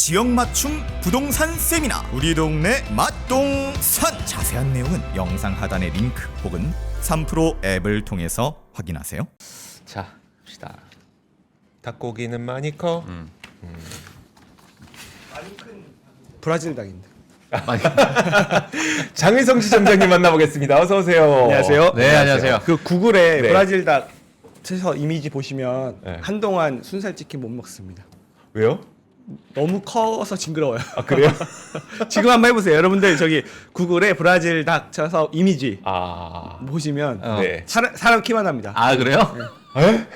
지역 맞춤 부동산 세미나 우리 동네 맛동산 자세한 내용은 영상 하단의 링크 혹은 3프로 앱을 통해서 확인하세요. 자, 봅시다. 닭고기는 많이 커. 브라질 닭입니다. 장의성 지점장님 만나보겠습니다. 어서 오세요. 안녕하세요. 네, 안녕하세요. 그 구글에 네. 브라질 닭 채서 이미지 보시면 네. 한동안 순살치킨 못 먹습니다. 왜요? 너무 커서 징그러워요. 아 그래요? 지금 한번 해보세요. 여러분들 저기 구글에 브라질 닭 쳐서 이미지 아, 보시면 네. 사람 키만 합니다. 아, 그래요? 에?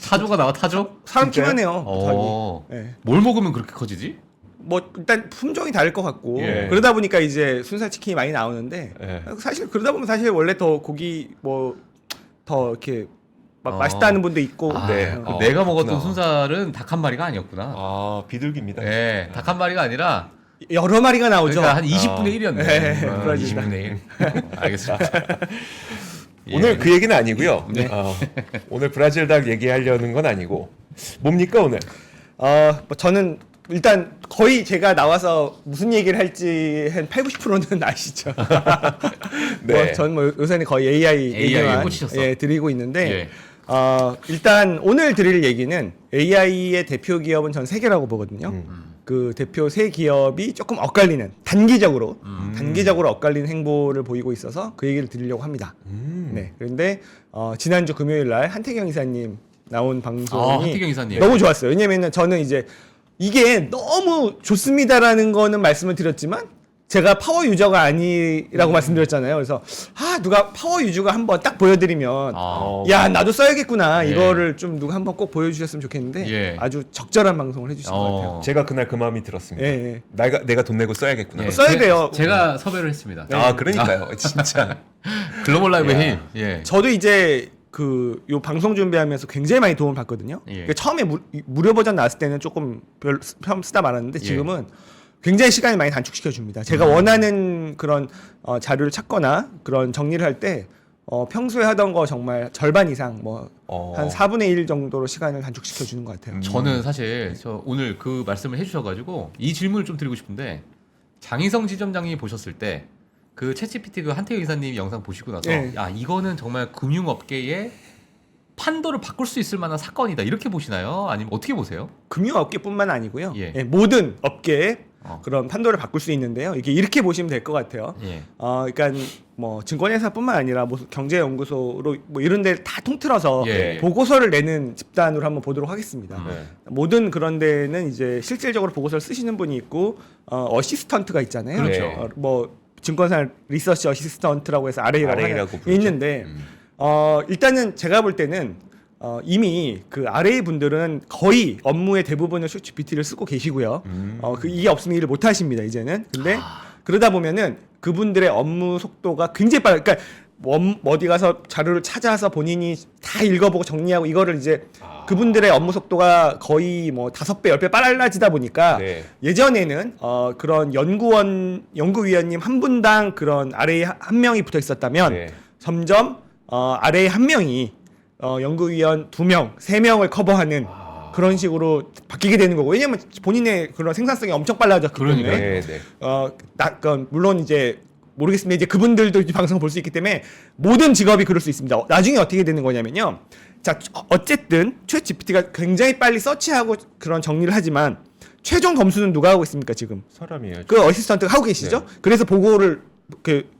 타조가 나와, 타조? 사람 진짜요? 키만 해요. 어. 자기. 네. 뭘 먹으면 그렇게 커지지? 뭐 일단 품종이 다를 것 같고 예. 그러다 보니까 이제 순살치킨이 많이 나오는데 예. 사실 그러다 보면 사실 원래 더 고기 뭐 더 이렇게 막 어. 맛있다는 분도 있고 아, 네. 그 어, 내가 먹었던 그렇구나. 순살은 닭 한 마리가 아니었구나. 아 비둘기입니다. 네, 닭 한 마리가 아니라 여러 마리가 나오죠. 그러니까 한 20분의 1이었네. 네, 브라질 20분의 1. 알겠습니다. 오늘 예. 그 얘기는 아니고요. 네. 오늘 브라질 닭 얘기하려는 건 아니고 뭡니까 오늘? 뭐 저는 일단 거의 제가 나와서 무슨 얘기를 할지 한 80~90%는 아시죠. 네. 저는 뭐 요새는 거의 AI AI 에 얘기만 꽂히셨어. 드리고 있는데 예. 일단 오늘 드릴 얘기는 AI의 대표 기업은 전 세 개라고 보거든요. 그 대표 세 기업이 조금 엇갈리는 단기적으로 엇갈리는 행보를 보이고 있어서 그 얘기를 드리려고 합니다. 네. 그런데 지난주 금요일 날 한태경 이사님 나온 방송이 한태경 이사님. 너무 좋았어요. 왜냐면은 저는 이제 이게 너무 좋습니다라는 거는 말씀을 드렸지만 제가 파워 유저가 아니라고 말씀드렸잖아요. 그래서 누가 파워 유저가 한번 딱 보여드리면 아, 야 나도 써야겠구나 예. 이거를 좀 누가 한번 꼭 보여주셨으면 좋겠는데 예. 아주 적절한 방송을 해주신 것 같아요. 제가 그날 그 마음이 들었습니다. 예. 내가 돈 내고 써야겠구나. 예. 써야 돼요. 제가 섭외를 했습니다. 아 그러니까요. 진짜. 글로벌 라이브의 야. 힘. 예. 저도 이제 요 방송 준비하면서 굉장히 많이 도움을 받거든요. 예. 그러니까 처음에 무료 버전 나왔을 때는 조금 별 쓰다 말았는데 예. 지금은 굉장히 시간이 많이 단축시켜 줍니다. 제가 원하는 그런 자료를 찾거나 그런 정리를 할 때 평소에 하던 거 정말 절반 이상 한 4분의 1 정도로 시간을 단축시켜 주는 것 같아요. 저는 사실 저 오늘 그 말씀을 해주셔가지고 이 질문을 좀 드리고 싶은데 장희성 지점장님이 보셨을 때 그 챗GPT 그 한태경 이사님 영상 보시고 나서 예. 야 이거는 정말 금융업계의 판도를 바꿀 수 있을 만한 사건이다 이렇게 보시나요? 아니면 어떻게 보세요? 금융업계뿐만 아니고요. 예. 모든 업계에 어. 그런 판도를 바꿀 수 있는데요. 이게 이렇게 보시면 될 것 같아요. 예. 그러니까 뭐 증권회사뿐만 아니라 뭐 경제연구소로 뭐 이런 데를 다 통틀어서 예. 보고서를 내는 집단으로 한번 보도록 하겠습니다. 네. 모든 그런 데는 이제 실질적으로 보고서를 쓰시는 분이 있고 어시스턴트가 있잖아요. 그렇죠. 네. 뭐 증권사 리서치 어시스턴트라고 해서 RA라고 RA라고 부르죠. 있는데 일단은 제가 볼 때는 이미 그 RA 분들은 거의 업무의 대부분을 ChatGPT를 쓰고 계시고요. 이게 없으면 일을 못 하십니다, 이제는. 근데 그러다 보면은 그분들의 업무 속도가 굉장히 빠르. 그러니까 어디 가서 자료를 찾아서 본인이 다 읽어보고 정리하고 이거를 이제 그분들의 업무 속도가 거의 뭐 5배, 10배 빨라지다 보니까 네. 예전에는 그런 연구위원님 한 분당 그런 RA 한 명이 붙어 있었다면 네. 점점 RA 한 명이 연구위원 2명, 3명을 커버하는 그런 식으로 바뀌게 되는 거고 왜냐면 본인의 그런 생산성이 엄청 빨라졌기 그러니까요. 때문에 네. 물론 이제 모르겠습니다. 이제 그분들도 이 방송을 볼 수 있기 때문에 모든 직업이 그럴 수 있습니다. 나중에 어떻게 되는 거냐면요. 자, 어쨌든 챗GPT가 굉장히 빨리 서치하고 그런 정리를 하지만 최종 검수는 누가 하고 있습니까 지금? 사람이에요. 그 어시스턴트가 하고 계시죠? 그래서 보고를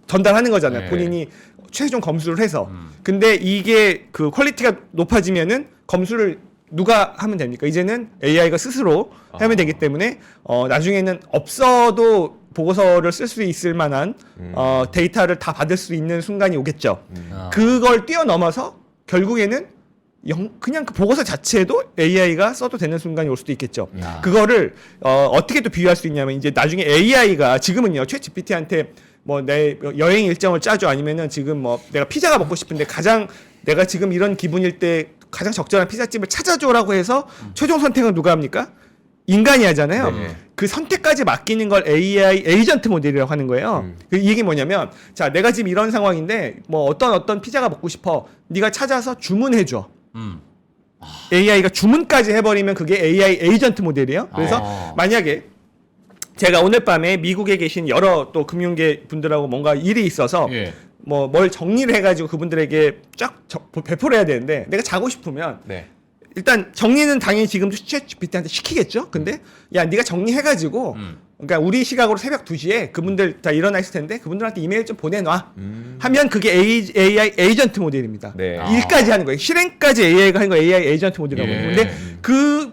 전달하는 거잖아요. 네. 본인이 최종 검수를 해서. 근데 이게 그 퀄리티가 높아지면은 검수를 누가 하면 됩니까? 이제는 AI가 스스로 하면 되기 때문에 나중에는 없어도 보고서를 쓸 수 있을 만한 데이터를 다 받을 수 있는 순간이 오겠죠. 아. 그걸 뛰어넘어서 결국에는 그냥 그 보고서 자체도 AI가 써도 되는 순간이 올 수도 있겠죠. 야. 그거를 어떻게 또 비유할 수 있냐면 이제 나중에 AI가 지금은요 챗GPT한테 뭐 내 여행 일정을 짜줘 아니면은 지금 뭐 내가 피자가 먹고 싶은데 내가 지금 이런 기분일 때 가장 적절한 피자집을 찾아줘라고 해서 최종 선택은 누가 합니까? 인간이 하잖아요. 네. 그 선택까지 맡기는 걸 AI 에이전트 모델이라고 하는 거예요. 이게 뭐냐면 자 내가 지금 이런 상황인데 뭐 어떤 피자가 먹고 싶어. 네가 찾아서 주문해 줘. AI가 주문까지 해버리면 그게 AI 에이전트 모델이에요. 그래서 만약에 제가 오늘 밤에 미국에 계신 여러 또 금융계 분들하고 뭔가 일이 있어서 예. 뭐 뭘 정리를 해가지고 그분들에게 쫙 배포를 해야 되는데 내가 자고 싶으면 네. 일단 정리는 당연히 지금도 챗GPT한테 시키겠죠. 근데 야 네가 정리해가지고 그러니까 우리 시각으로 새벽 2시에 그분들 다 일어나 있을 텐데 그분들한테 이메일 좀 보내놔 하면 그게 AI 에이전트 모델입니다. 네. 일까지 하는 거예요. 실행까지 AI가 하는 거 AI 에이전트 모델이라고 예. 해요. 근데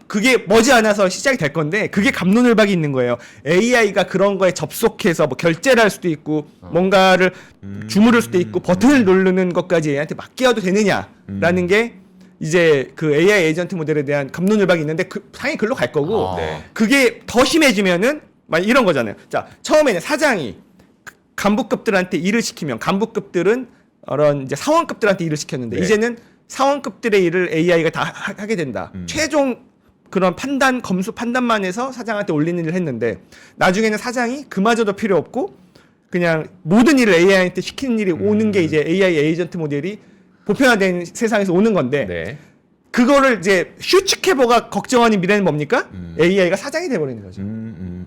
그게 머지않아서 시작이 될 건데 그게 갑론을박이 있는 거예요. AI가 그런 거에 접속해서 뭐 결제를 할 수도 있고 뭔가를 주무를 수도 있고 버튼을 누르는 것까지 AI한테 맡겨도 되느냐라는 게 이제 그 AI 에이전트 모델에 대한 갑론을박이 있는데 당연히 글로 갈 거고 아. 네. 그게 더 심해지면은 막 이런 거잖아요. 자, 처음에는 사장이 간부급들한테 일을 시키면 간부급들은 그런 이제 사원급들한테 일을 시켰는데 네. 이제는 사원급들의 일을 AI가 다 하게 된다. 최종 그런 검수 판단만 해서 사장한테 올리는 일을 했는데 나중에는 사장이 그마저도 필요 없고 그냥 모든 일을 AI한테 시키는 일이 오는 게 이제 AI 에이전트 모델이 보편화된 세상에서 오는 건데 네. 그거를 이제 슈츠케버가 걱정하는 미래는 뭡니까? AI가 사장이 돼버리는 거죠.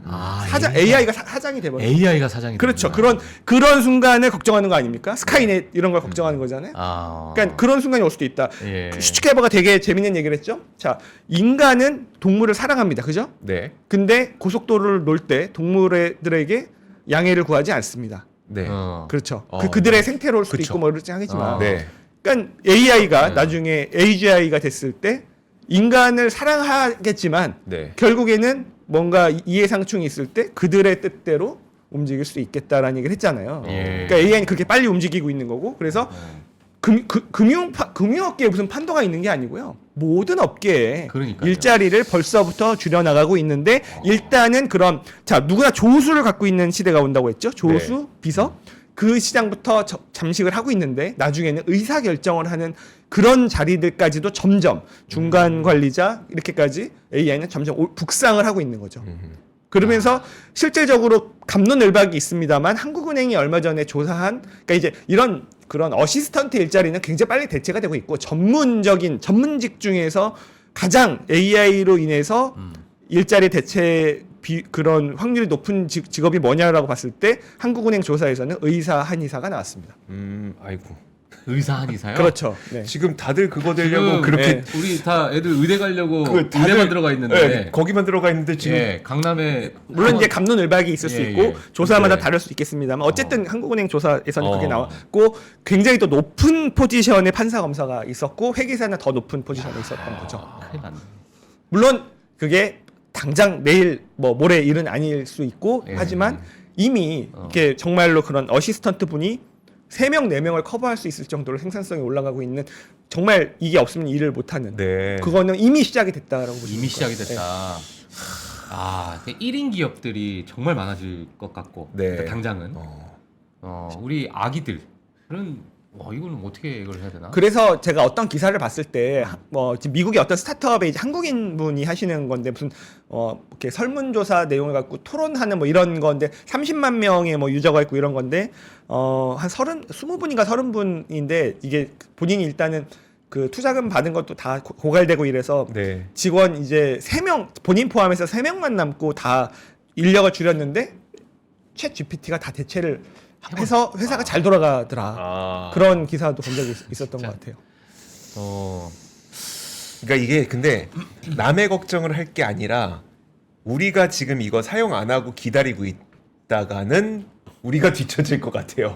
아, AI가 사장이 돼버리는 거죠. AI가 사장이 그렇죠. 되는구나. 그런 순간을 걱정하는 거 아닙니까? 스카이넷 이런 걸 걱정하는 거잖아요. 아. 그러니까 그런 순간이 올 수도 있다. 예. 슈츠케버가 되게 재밌는 얘기를 했죠. 자, 인간은 동물을 사랑합니다. 그죠? 네. 근데 고속도로를 놓을 때 동물들에게 양해를 구하지 않습니다. 네. 그렇죠. 어, 그들의 네. 생태로울 수도 그쵸. 있고 뭐 이렇지 하겠지만. 아. 네. 그러니까 AI가 네. 나중에 AGI가 됐을 때 인간을 사랑하겠지만 네. 결국에는 뭔가 이해상충이 있을 때 그들의 뜻대로 움직일 수 있겠다라는 얘기를 했잖아요. 예. 그러니까 AI는 그렇게 빨리 움직이고 있는 거고 그래서 금융업계에 무슨 판도가 있는 게 아니고요. 모든 업계에 그러니까요. 일자리를 벌써부터 줄여나가고 있는데 일단은 그런 자 누구나 조수를 갖고 있는 시대가 온다고 했죠. 조수, 비서 그 시장부터 잠식을 하고 있는데 나중에는 의사 결정을 하는 그런 자리들까지도 점점 중간 관리자 이렇게까지 AI는 점점 북상을 하고 있는 거죠. 그러면서 실질적으로 갑론을박이 있습니다만 한국은행이 얼마 전에 조사한 그러니까 이제 이런 그런 어시스턴트 일자리는 굉장히 빨리 대체가 되고 있고 전문직 중에서 가장 AI로 인해서 일자리 대체 그런 확률이 높은 직업이 뭐냐라고 봤을 때 한국은행 조사에서는 의사, 한의사가 나왔습니다. 아이고. 의사 한의사요? 그렇죠. 네. 지금 다들 그거 되려고 지금 그렇게 우리 다 애들 의대 가려고 그 다들- 의대만 들어가 있는데 네, 거기만 들어가 있는데 지금 예, 강남에 물론 이제 갑론을박이 있을 수 예, 있고 예. 조사마다 네. 다를 수 있겠습니다만 어쨌든 한국은행 조사에서는 그게 어. 나왔고 굉장히 또 높은 포지션의 판사 검사가 있었고 회계사는 더 높은 포지션에 있었던 거죠. 큰일 났네. 물론 그게 당장 내일 뭐 모레 일은 아닐 수 있고 예. 하지만 이미 이게 정말로 그런 어시스턴트 분이 3명, 4명을 커버할 수 있을 정도로 생산성이 올라가고 있는 정말 이게 없으면 일을 못하는 네. 그거는 이미 시작이 됐다라고 보시면 이미 될것 시작이 같아요. 됐다. 아, 1인 기업들이 정말 많아질 것 같고 네. 그러니까 당장은 우리 아기들은 이거는 어떻게 이걸 해야 되나? 그래서 제가 어떤 기사를 봤을 때 지금 미국의 어떤 스타트업에 이제 한국인 분이 하시는 건데 무슨 이렇게 설문조사 내용을 갖고 토론하는 뭐 이런 건데 30만 명의 뭐 유저가 있고 이런 건데 한 20분인가 30분인데 이게 본인이 일단은 그 투자금 받은 것도 다 고갈되고 이래서 네. 직원 이제 3명 본인 포함해서 3명만 남고 다 인력을 줄였는데 챗 GPT가 다 대체를 해서 회사가 잘 돌아가더라. 아. 그런 기사도 본 적이 있었던 것 같아요. 그러니까 이게 근데 남의 걱정을 할 게 아니라 우리가 지금 이거 사용 안 하고 기다리고 있다가는 우리가 뒤처질 것 같아요.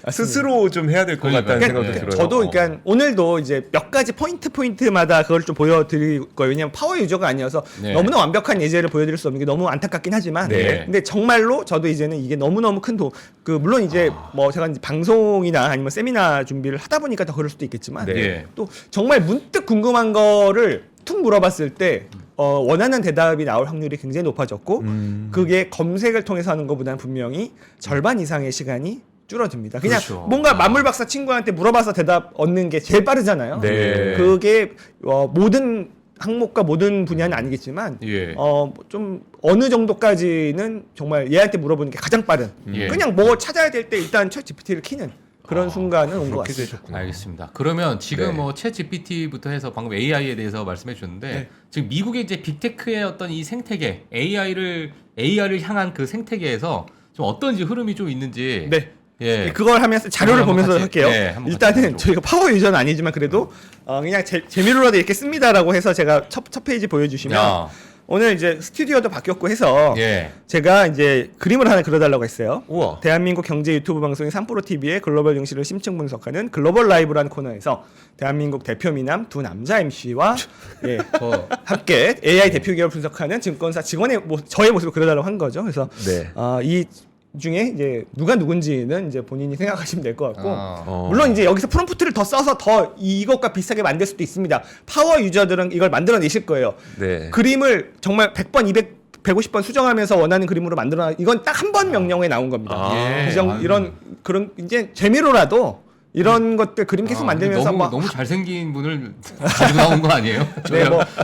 스스로 좀 해야 될 것 그러니까요. 같다는 그러니까 생각도 들어요. 저도 그러니까 오늘도 이제 몇 가지 포인트마다 그걸 좀 보여드릴 거예요. 왜냐면 파워 유저가 아니어서 네. 너무나 완벽한 예제를 보여드릴 수 없는 게 너무 안타깝긴 하지만 네. 근데 정말로 저도 이제는 이게 너무너무 큰 물론 이제 뭐 제가 이제 방송이나 아니면 세미나 준비를 하다 보니까 더 그럴 수도 있겠지만 네. 예. 또 정말 문득 궁금한 거를 툭 물어봤을 때 원하는 대답이 나올 확률이 굉장히 높아졌고 그게 검색을 통해서 하는 것보다는 분명히 절반 이상의 시간이 줄어듭니다. 그냥 그렇죠. 뭔가 만물박사 친구한테 물어봐서 대답 얻는 게 제일 빠르잖아요. 네. 그게 모든 항목과 모든 분야는 아니겠지만 예. 좀 어느 정도까지는 정말 얘한테 물어보는 게 가장 빠른. 예. 그냥 뭐 찾아야 될 때 일단 챗 GPT를 키는 그런 순간은 온 것 그렇게 같습니다. 되셨구나. 알겠습니다. 그러면 지금 네. 뭐 챗 GPT부터 해서 방금 AI에 대해서 말씀해 주셨는데 네. 지금 미국의 이제 빅테크의 어떤 이 생태계 AI를 향한 그 생태계에서 좀 어떤지 흐름이 좀 있는지 네. 예. 그걸 하면서 자료를 한번 보면서 같이, 할게요. 네, 한번 일단은 같이 저희가 파워 유저는 아니지만 그래도 그냥 재미로라도 이렇게 씁니다라고 해서 제가 첫 페이지 보여주시면 야. 오늘 이제 스튜디오도 바뀌었고 해서 예. 제가 이제 그림을 하나 그려달라고 했어요. 우와. 대한민국 경제 유튜브 방송인 3프로TV의 글로벌 증시를 심층 분석하는 글로벌 라이브라는 코너에서 대한민국 대표 미남 두 남자 MC와 예, 함께 AI 대표 기업을 분석하는 증권사 직원의 저의 모습을 그려달라고 한 거죠. 그래서 네. 이 중에 이제 누가 누군지는 이제 본인이 생각하시면 될 것 같고 아. 물론 이제 여기서 프롬프트를 더 써서 더 이것과 비슷하게 만들 수도 있습니다. 파워 유저들은 이걸 만들어내실 거예요. 네. 그림을 정말 100번, 150번 수정하면서 원하는 그림으로 만들어 이건 딱 한 번 명령에 나온 겁니다. 아. 이런 그런 이제 재미로라도 이런 것들 그림 계속 만들면서 너무 잘생긴 분을 가지고 나온 거 아니에요?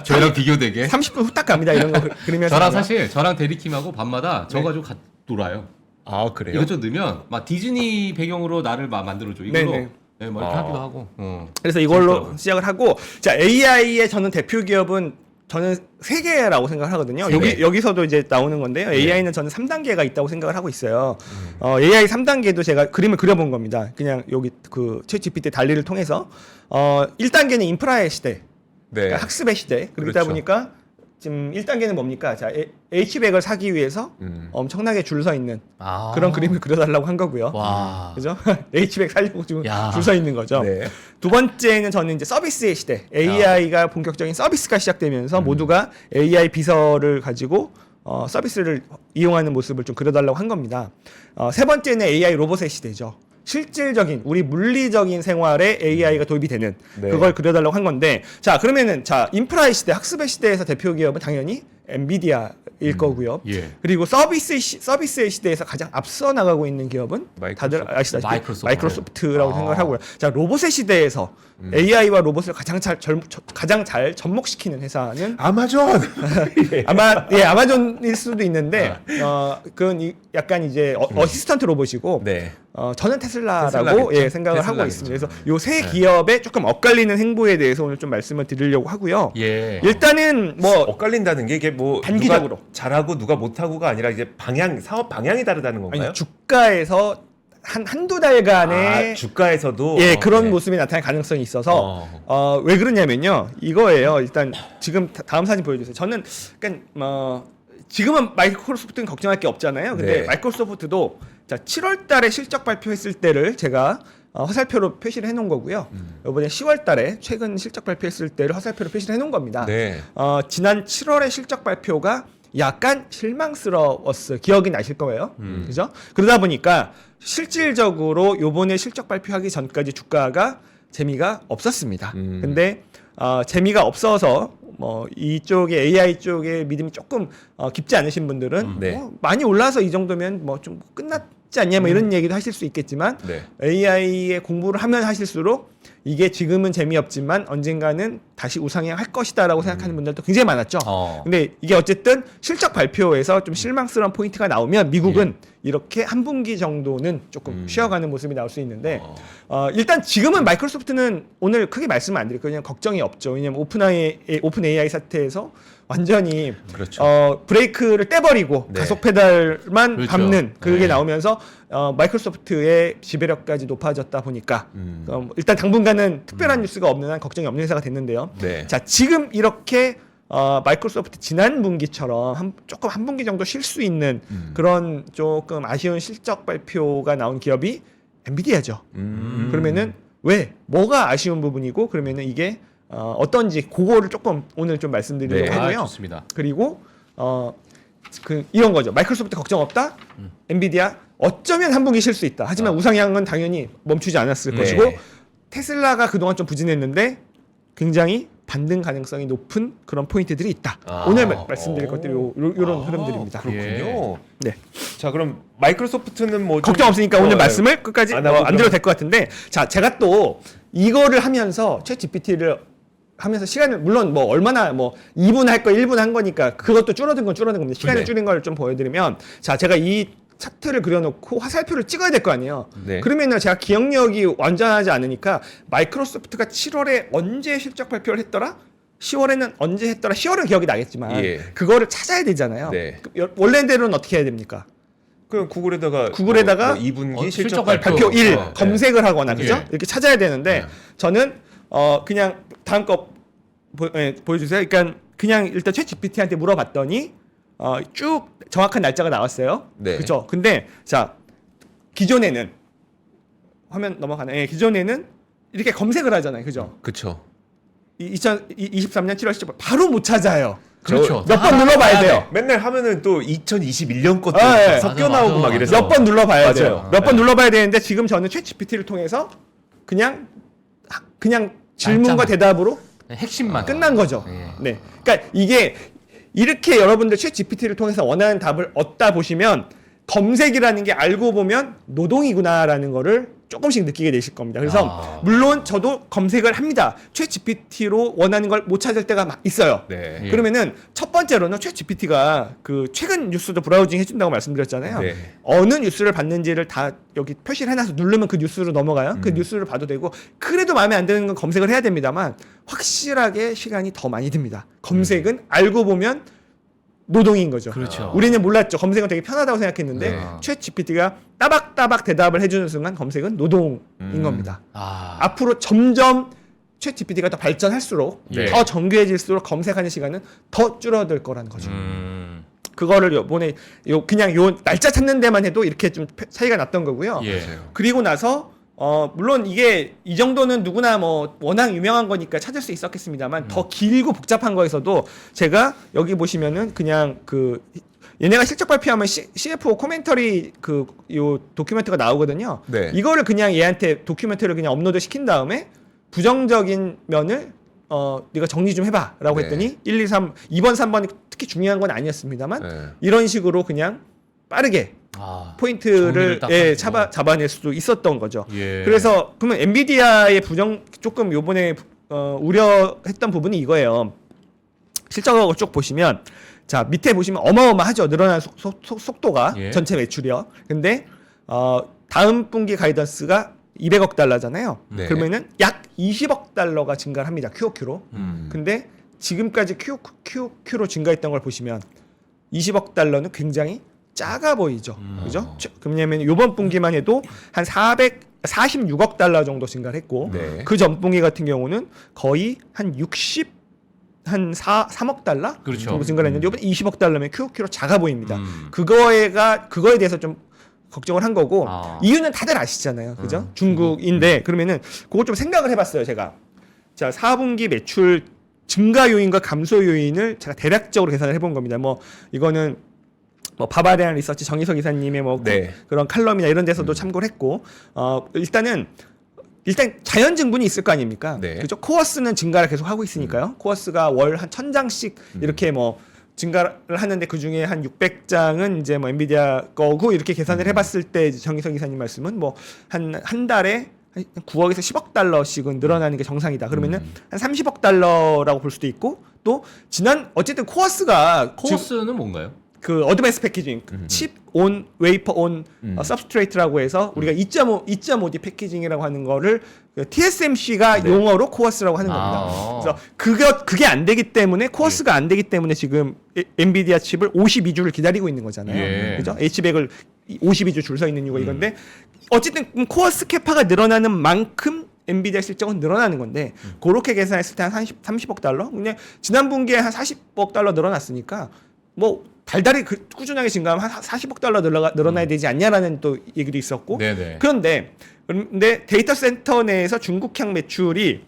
저희랑 비교되게. 30분 후딱 갑니다. 이런 거 그리면서 저랑 사실 저랑 대리킴하고 밤마다 저 가지고 놀아요. 아 그래요? 이것 좀 넣으면 막 디즈니 배경으로 나를 막 만들어줘. 이걸로 네네. 네, 뭐 이렇게 아. 하기도 하고. 그래서 이걸로 재밌더라고요. 시작을 하고 자 AI의 저는 대표 기업은 저는 3개라고 생각을 하거든요. 세 개. 여기서도 이제 나오는 건데요. AI는 저는 3단계가 있다고 생각을 하고 있어요. AI 3단계도 제가 그림을 그려본 겁니다. 그냥 여기 그 챗GPT 달리를 통해서 1단계는 인프라의 시대, 네. 그러니까 학습의 시대. 그러다 그렇죠. 보니까 지금 1단계는 뭡니까? 자, H백을 사기 위해서 엄청나게 줄 서 있는 아. 그런 그림을 그려달라고 한 거고요. 와. 그죠? H백 살려고 지금 야. 줄 서 있는 거죠. 네. 두 번째는 저는 이제 서비스의 시대. AI가 본격적인 서비스가 시작되면서 모두가 AI 비서를 가지고 서비스를 이용하는 모습을 좀 그려달라고 한 겁니다. 세 번째는 AI 로봇의 시대죠. 실질적인 우리 물리적인 생활에 AI가 도입이 되는 네. 그걸 그려달라고 한 건데 자 그러면은 자 인프라의 시대 학습의 시대에서 대표 기업은 당연히 엔비디아일 거고요. 예. 그리고 서비스의 시대에서 가장 앞서 나가고 있는 기업은 다들 마이크로소프트. 아시다시피 마이크로소프트. 마이크로소프트라고 아. 생각을 하고요. 자 로봇의 시대에서 AI와 로봇을 가장 잘 접목시키는 회사는 아마존. 아마존일 수도 있는데 그건 약간 이제 어시스턴트 로봇이고 네. 저는 테슬라라고 테슬라겠죠. 생각을 하고 테슬라겠죠. 있습니다. 그래서 요 세 기업의 조금 엇갈리는 행보에 대해서 오늘 좀 말씀을 드리려고 하고요. 예. 일단은 뭐 엇갈린다는 게 이게 뭐 단기적으로. 누가 잘하고 누가 못하고가 아니라 이제 사업 방향이 다르다는 건가요? 아니, 주가에서 한두 달간의 주가에서도 예 그런 네. 모습이 나타날 가능성이 있어서 왜 그러냐면요 이거예요. 일단 지금 다음 사진 보여주세요. 저는 그러니까 지금은 마이크로소프트는 걱정할 게 없잖아요. 근데 네. 마이크로소프트도 자 7월달에 실적 발표했을 때를 제가 화살표로 표시를 해놓은 거고요. 이번에 10월달에 최근 실적 발표했을 때를 화살표로 표시를 해놓은 겁니다. 네. 지난 7월의 실적 발표가 약간 실망스러웠어요. 기억이 나실 거예요. 그죠? 그러다 보니까 실질적으로 요번에 실적 발표하기 전까지 주가가 재미가 없었습니다. 근데 재미가 없어서 이쪽에 AI 쪽에 믿음이 조금 깊지 않으신 분들은 네. 많이 올라서 이 정도면 좀 끝났지 않냐 뭐 이런 얘기도 하실 수 있겠지만 네. AI의 공부를 하면 하실수록 이게 지금은 재미없지만 언젠가는 다시 우상향할 것이다라고 생각하는 분들도 굉장히 많았죠. 근데 이게 어쨌든 실적 발표에서 좀 실망스러운 포인트가 나오면 미국은 이렇게 한 분기 정도는 조금 쉬어가는 모습이 나올 수 있는데 일단 지금은 마이크로소프트는 오늘 크게 말씀을 안 드릴 거예요. 그냥 걱정이 없죠. 왜냐하면 오픈 AI 사태에서 완전히 그렇죠. 브레이크를 떼버리고 네. 가속 페달만 그렇죠. 밟는 그게 네. 나오면서 마이크로소프트의 지배력까지 높아졌다 보니까 일단 당분간은 특별한 뉴스가 없는 한 걱정이 없는 회사가 됐는데요. 네. 자 지금 이렇게 마이크로소프트 지난 분기처럼 조금 한 분기 정도 쉴 수 있는 그런 조금 아쉬운 실적 발표가 나온 기업이 엔비디아죠. 그러면은 왜 뭐가 아쉬운 부분이고 그러면은 이게 어떤지 그거를 조금 오늘 좀 말씀드리려고 네. 하고요. 좋습니다. 그리고 이런 거죠. 마이크로소프트 걱정 없다. 엔비디아 어쩌면 한 분기 쉴 수 있다. 하지만 우상향은 당연히 멈추지 않았을 네. 것이고 테슬라가 그동안 좀 부진했는데 굉장히 반등 가능성이 높은 그런 포인트들이 있다. 오늘 말씀드릴 것들이 이런 흐름들입니다. 그렇군요. 네. 자 그럼 마이크로소프트는 뭐 좀- 걱정 없으니까 오늘 말씀을 끝까지 안 안 하고 드려도 될 것 같은데 자 제가 또 이거를 하면서 챗 GPT를 하면서 시간을 물론 뭐 얼마나 2분 할 거 1분 한 거니까 그것도 줄어든 겁니다. 시간을 네. 줄인 걸 좀 보여드리면 자 제가 이 차트를 그려놓고 화살표를 찍어야 될 거 아니에요. 네. 그러면은 제가 기억력이 완전하지 않으니까 마이크로소프트가 7월에 언제 실적 발표를 했더라? 10월에는 언제 했더라? 10월은 기억이 나겠지만 예. 그거를 찾아야 되잖아요. 네. 원래대로는 어떻게 해야 됩니까? 그럼 구글에다가 구글에다가 2분기 실적 실적 발표. 발표 1 네. 검색을 하거나 그죠? 예. 이렇게 찾아야 되는데 네. 저는 그냥 다음 거 보여주세요. 그러니까 그냥 일단 챗 GPT한테 물어봤더니 쭉 정확한 날짜가 나왔어요. 네. 그죠? 근데 자 기존에는 화면 넘어가네. 예, 기존에는 이렇게 검색을 하잖아요. 그죠? 그쵸. 2023년 7월 10일 바로 못 찾아요. 그렇죠. 몇 번 눌러봐야 돼요. 맨날 하면은 또 2021년 것도 네. 섞여 맞아, 나오고 맞아. 막 이래서 몇 번 눌러봐야 맞아요. 돼요. 몇 번 네. 눌러봐야 되는데 지금 저는 챗 GPT를 통해서 그냥 질문과 날짜만. 대답으로 핵심만 끝난 거죠. 예. 네. 그러니까 이게 이렇게 여러분들 챗 GPT를 통해서 원하는 답을 얻다 보시면 검색이라는 게 알고 보면 노동이구나라는 거를 조금씩 느끼게 되실 겁니다. 그래서 물론 저도 검색을 합니다. 챗 GPT로 원하는 걸 못 찾을 때가 막 있어요. 네. 예. 그러면은 첫 번째로는 챗 GPT가 그 최근 뉴스도 브라우징 해준다고 말씀드렸잖아요. 네. 어느 뉴스를 봤는지를 다 여기 표시를 해놔서 누르면 그 뉴스로 넘어가요. 그 뉴스를 봐도 되고 그래도 마음에 안 드는 건 검색을 해야 됩니다만 확실하게 시간이 더 많이 듭니다. 검색은 알고 보면 노동인 거죠. 그렇죠. 우리는 몰랐죠. 검색은 되게 편하다고 생각했는데 네. 챗 GPT가 따박따박 대답을 해주는 순간 검색은 노동인 겁니다. 앞으로 점점 챗 GPT가 더 발전할수록 예. 더 정교해질수록 검색하는 시간은 더 줄어들 거라는 거죠. 그거를 요번에 그냥 요 날짜 찾는 데만 해도 이렇게 좀 차이가 났던 거고요. 예. 그리고 나서 물론 이게 이 정도는 누구나 뭐 워낙 유명한 거니까 찾을 수 있었겠습니다만 더 길고 복잡한 거에서도 제가 여기 보시면은 그냥 얘네가 실적 발표하면 CFO 코멘터리 요 도큐멘트가 나오거든요. 네. 이거를 그냥 얘한테 도큐멘터리를 그냥 업로드 시킨 다음에 부정적인 면을 네가 정리 좀 해봐라고 네. 했더니 1, 2, 3, 2번, 3번이 특히 중요한 건 아니었습니다만 네. 이런 식으로 그냥 빠르게 포인트를 정리를 딱 예, 하시고. 잡아낼 수도 있었던 거죠. 예. 그래서 그러면 엔비디아의 조금 요번에 우려했던 부분이 이거예요. 실적을 쭉 보시면 자 밑에 보시면 어마어마하죠. 늘어나는 속도가 예. 전체 매출이요. 근데 다음 분기 가이던스가 200억 달러잖아요. 네. 그러면은 약 20억 달러가 증가를 합니다. QOQ로. 근데 지금까지 QOQ로 증가했던 걸 보시면 20억 달러는 굉장히 작아 보이죠. 그죠? 왜냐면 이번 분기만 해도 한 446억 달러 정도 증가를 했고 네. 그 전 분기 같은 경우는 거의 한 3억 달러 그렇죠. 정도 증가를 했는데 이번 20억 달러면 QOQ로 작아 보입니다. 음. 그거에 대해서 좀 걱정을 한 거고 이유는 다들 아시잖아요. 그죠? 중국인데 그러면은 그거 좀 생각을 해봤어요. 제가 자 4분기 매출 증가 요인과 감소 요인을 제가 대략적으로 계산을 해본 겁니다. 뭐 이거는 뭐 바바리안 리서치 정희석 이사님의 뭐 네. 그런 칼럼이나 이런 데서도 참고를 했고 일단 자연 증분이 있을 거 아닙니까? 네. 그죠? 코어스는 증가를 계속 하고 있으니까요. 코어스가 월 한 1000장씩 이렇게 뭐 증가를 하는데 그 중에 한 600장은 이제 뭐 엔비디아 거고 이렇게 계산을 해봤을 때 정희석 이사님 말씀은 뭐 한 달에 한 9억에서 10억 달러씩은 늘어나는 게 정상이다. 그러면은 한 30억 달러라고 볼 수도 있고 또 어쨌든 코어스가 코어스는 뭔가요? 그 어드밴스 패키징 칩 온 웨이퍼 온 서브스트레이트라고 해서 우리가 2.5D 패키징이라고 하는 거를 TSMC가 네. 용어로 코어스라고 하는 겁니다. 그래서 그게 안 되기 때문에 코어스가 안 되기 때문에 지금 엔비디아 칩을 52주를 기다리고 있는 거잖아요. 예. 그죠? H100을 52주 줄 서 있는 이유가 이건데 어쨌든 코어스 캐파가 늘어나는 만큼 엔비디아 실적은 늘어나는 건데 그렇게 계산했을 때 한 30억 달러? 그냥 지난 분기에 한 40억 달러 늘어났으니까 뭐 달달이 꾸준하게 증가하면 한 40억 달러 늘어나야 되지 않냐라는 또 얘기도 있었고 네네. 그런데 데이터 센터 내에서 중국향 매출이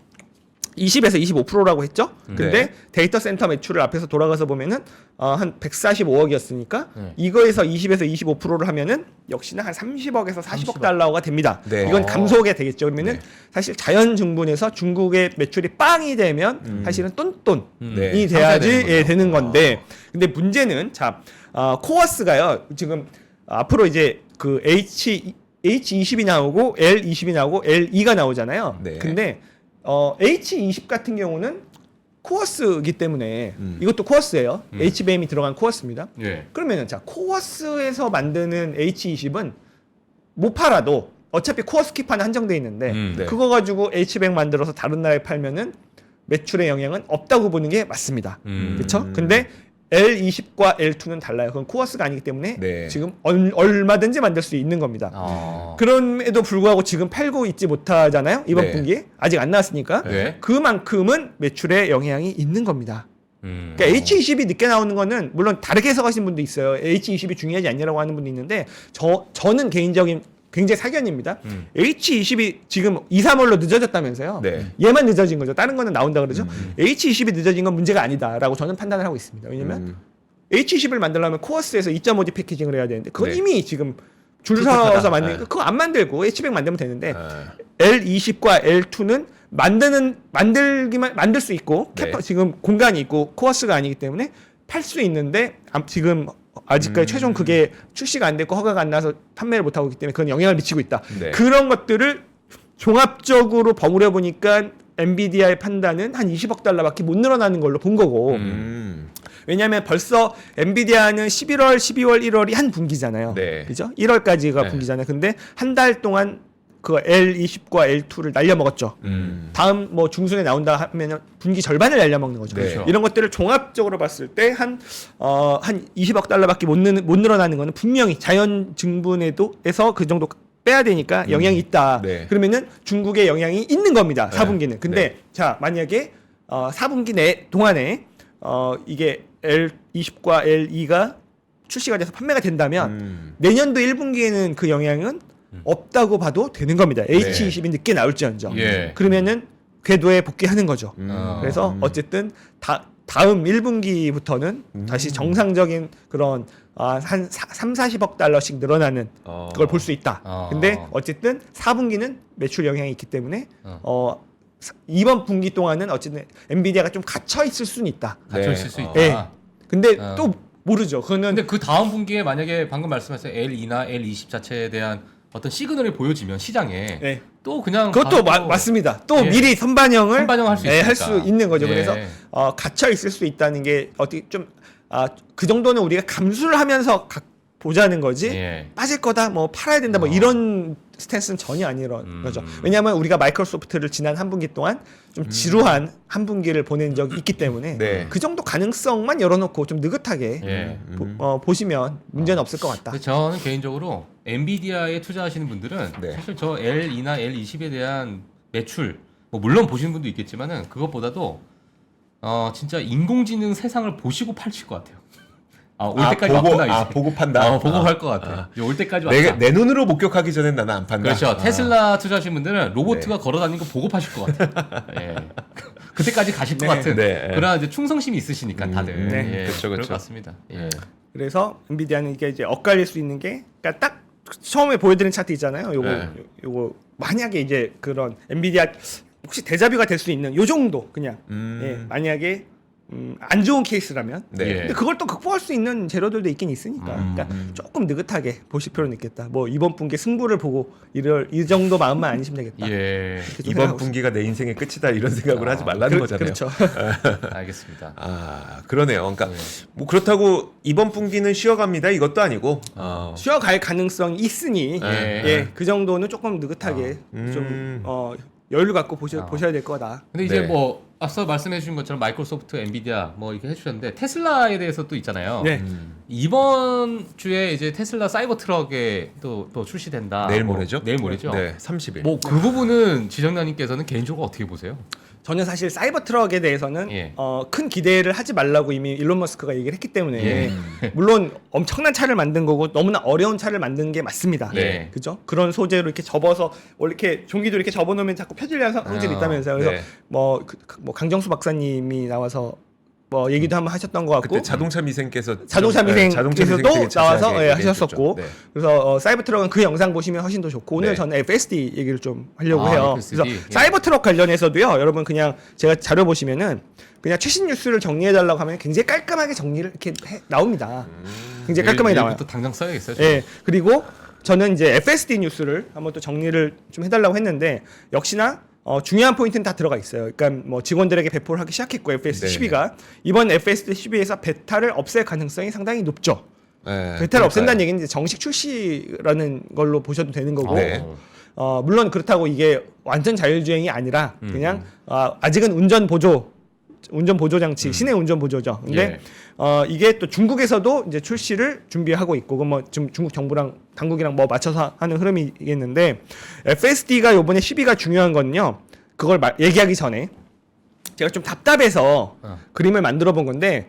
20에서 25%라고 했죠. 근데 네. 데이터 센터 매출을 앞에서 돌아가서 보면은 한 145억이었으니까 네. 이거에서 20에서 25%를 하면은 역시나 한 30억에서 40억 30억. 달러가 됩니다. 네. 이건 감소가 되겠죠. 그러면은 네. 사실 자연 증분에서 중국의 매출이 빵이 되면 사실은 똔똔이 네. 돼야지 상쇄되는 거죠. 되는 건데 근데 문제는 코어스가요. 지금 앞으로 이제 그 H20이 나오고 L20이 나오고 L2가 나오잖아요. 네. 근데 H20 같은 경우는 코어스이기 때문에 이것도 코어스예요. HBM이 들어간 코어스입니다. 예. 그러면은 자 코어스에서 만드는 H20은 못 팔아도 어차피 코어스 킵판에 한정돼 있는데 네. 그거 가지고 H100 만들어서 다른 나라에 팔면은 매출의 영향은 없다고 보는 게 맞습니다. 그렇죠? 근데 L20과 L2는 달라요. 그건 코어스가 아니기 때문에 네. 지금 얼마든지 만들 수 있는 겁니다. 그럼에도 불구하고 지금 팔고 있지 못하잖아요. 이번 네. 분기에 아직 안 나왔으니까 네. 그만큼은 매출에 영향이 있는 겁니다. 그러니까 H20이 늦게 나오는 거는 물론 다르게 해석하시는 분도 있어요. H20이 중요하지 않냐라고 하는 분도 있는데 저는 개인적인 굉장히 사견입니다. H20이 지금 2, 3월로 늦어졌다면서요. 네. 얘만 늦어진 거죠. 다른 거는 나온다 그러죠. H20이 늦어진 건 문제가 아니다라고 저는 판단을 하고 있습니다. 왜냐면 H20을 만들려면 코어스에서 2.5D 패키징을 해야 되는데 그건 네. 이미 지금 줄 불편하다. 서서 만드니까 네. 그거 안 만들고 H100 만들면 되는데 L20과 L2는 만들 수 있고 네. 지금 공간이 있고 코어스가 아니기 때문에 팔 수 있는데 지금 아직까지 최종 그게 출시가 안 됐고 허가가 안 나서 판매를 못 하고 있기 때문에 그건 영향을 미치고 있다. 네. 그런 것들을 종합적으로 버무려 보니까 엔비디아의 판단은 한 20억 달러밖에 못 늘어나는 걸로 본 거고. 왜냐하면 벌써 엔비디아는 11월, 12월, 1월이 한 분기잖아요. 네. 그죠? 1월까지가 네. 분기잖아요. 근데 한 달 동안 그 L20과 L2를 날려먹었죠. 다음 뭐 중순에 나온다 하면 분기 절반을 날려먹는 거죠. 네. 그렇죠. 이런 것들을 종합적으로 봤을 때 한 20억 달러밖에 못 늘어나는 거는 분명히 자연 증분에서 그 정도 빼야 되니까 영향이 있다. 네. 그러면은 중국에 영향이 있는 겁니다. 네. 4분기는. 근데 네. 자 만약에 4분기 동안에 이게 L20과 L2가 출시가 돼서 판매가 된다면 내년도 1분기에는 그 영향은 없다고 봐도 되는 겁니다. H20이 늦게 나올지언정. 예. 그러면은 궤도에 복귀하는 거죠. 아. 그래서 어쨌든 다음 1분기부터는 다시 정상적인 그런 한 3, 40억 달러씩 늘어나는 그걸 볼 수 있다. 근데 어쨌든 4분기는 매출 영향이 있기 때문에 이번 분기 동안은 어쨌든 엔비디아가 좀 갇혀 있을 수는 있다. 갇혀 있을 수 있다. 예. 근데 어. 또 모르죠. 그거는 근데 그 다음 분기에 만약에 방금 말씀하신 L2나 L20 자체에 대한 어떤 시그널이 보여지면 시장에 예. 또 그냥 그것도 바로 맞습니다. 또 예. 미리 선반영을 선반영할 수 있으니까. 할 수 있는 거죠. 예. 그래서 갇혀 있을 수 있다는 게 어떻게 좀 그 정도는 우리가 감수를 하면서 보자는 거지. 예. 빠질 거다, 뭐 팔아야 된다, 뭐 이런 스탠스는 전혀 아니런 거죠. 왜냐하면 우리가 마이크로소프트를 지난 한 분기 동안 좀 지루한 한 분기를 보낸 적이 있기 때문에 네. 그 정도 가능성만 열어놓고 좀 느긋하게 예. 보시면 문제는 없을 것 같다. 근데 저는 개인적으로 엔비디아에 투자하시는 분들은 네. 사실 저 L2나 L20에 대한 매출 뭐 물론 보시는 분도 있겠지만은 그것보다도 진짜 인공지능 세상을 보시고 파실 것 같아요. 올 때까지 왔구나 이제. 보고 판다. 보고 갈 것 같아. 이제 올 때까지 왔다. 내 눈으로 목격하기 전엔 나는 안 판다. 그렇죠. 테슬라 투자하신 분들은 로봇가 걸어다니는 거 보고 파실 것 같아요. 예. 그때까지 가실 것 네. 같은 네. 그런 이제 충성심이 있으시니까 다들. 네. 예. 그쵸, 그럴 그쵸. 것 같습니다. 예. 그래서 엔비디아는 이게 이제 엇갈릴 수 있는 게, 그러니까 딱 처음에 보여드린 차트 있잖아요. 요거 만약에 이제 그런 엔비디아 혹시 데자뷰가 될 수 있는 요 정도 그냥 만약에 안 좋은 케이스라면. 네. 예. 근데 그걸 또 극복할 수 있는 재료들도 있긴 있으니까. 그러니까 조금 느긋하게 보실 필요는 있겠다. 뭐 이번 분기 승부를 보고 이 정도 마음만 아니시면 되겠다. 예. 이렇게 좀 이번 생각하고 분기가 내 인생의 끝이다 이런 생각을 하지 말라는 거잖아요. 그렇죠. 알겠습니다. 그러네요. 그러니까 네. 뭐 그렇다고 이번 분기는 쉬어갑니다 이것도 아니고. 쉬어갈 가능성이 있으니 예. 그 정도는 조금 느긋하게 좀 여유 갖고 보셔야 될 거다. 근데 이제 네. 뭐 앞서 말씀해 주신 것처럼 마이크로소프트, 엔비디아 뭐 이렇게 해주셨는데 테슬라에 대해서 또 있잖아요. 네. 이번 주에 이제 테슬라 사이버 트럭에 또 출시된다. 내일 뭐, 모레죠? 내일 모레죠. 네, 30일. 뭐 그 부분은 지정장님께서는 개인적으로 어떻게 보세요? 저는 사실 사이버 트럭에 대해서는 예. 큰 기대를 하지 말라고 이미 일론 머스크가 얘기를 했기 때문에 예. 물론 엄청난 차를 만든 거고 너무나 어려운 차를 만든 게 맞습니다. 네. 그죠? 그런 소재로 이렇게 접어서 원래 이렇게 종이도 이렇게 접어놓으면 자꾸 펴지려는 성질이 있다면서요. 그래서 네. 뭐 강정수 박사님이 나와서 뭐 얘기도 한번 하셨던 것 같고 그때 자동차 미생께서 자동차 미생에서도 되게 나와서 자세하게 하셨었고 얘기해줬죠. 네. 그래서 사이버 트럭은 그 영상 보시면 훨씬 더 좋고 오늘 네. 저는 FSD 얘기를 좀 하려고 아, 해요. FSD. 그래서 예. 사이버 트럭 관련해서도요. 여러분 그냥 제가 자료 보시면은 그냥 최신 뉴스를 정리해 달라고 하면 굉장히 깔끔하게 정리를 이렇게 나옵니다. 굉장히 깔끔하게 나와요. 또 당장 써야겠어요. 저. 예. 그리고 저는 이제 FSD 뉴스를 한번 또 정리를 좀 해달라고 했는데 역시나 중요한 포인트는 다 들어가 있어요. 그러니까 뭐 직원들에게 배포를 하기 시작했고 FSD 네. 12가 이번 FSD 12에서 베타를 없앨 가능성이 상당히 높죠. 네, 베타를 없앤다는 그러니까요. 얘기는 이제 정식 출시라는 걸로 보셔도 되는 거고. 네. 물론 그렇다고 이게 완전 자율주행이 아니라 그냥 아직은 운전 보조 장치, 시내 운전 보조죠. 근데 이게 또 중국에서도 이제 출시를 준비하고 있고, 그건 뭐 지금 중국 정부랑 당국이랑 뭐 맞춰서 하는 흐름이겠는데, FSD가 요번에 12가 중요한 건요. 그걸 얘기하기 전에 제가 좀 답답해서 그림을 만들어 본 건데,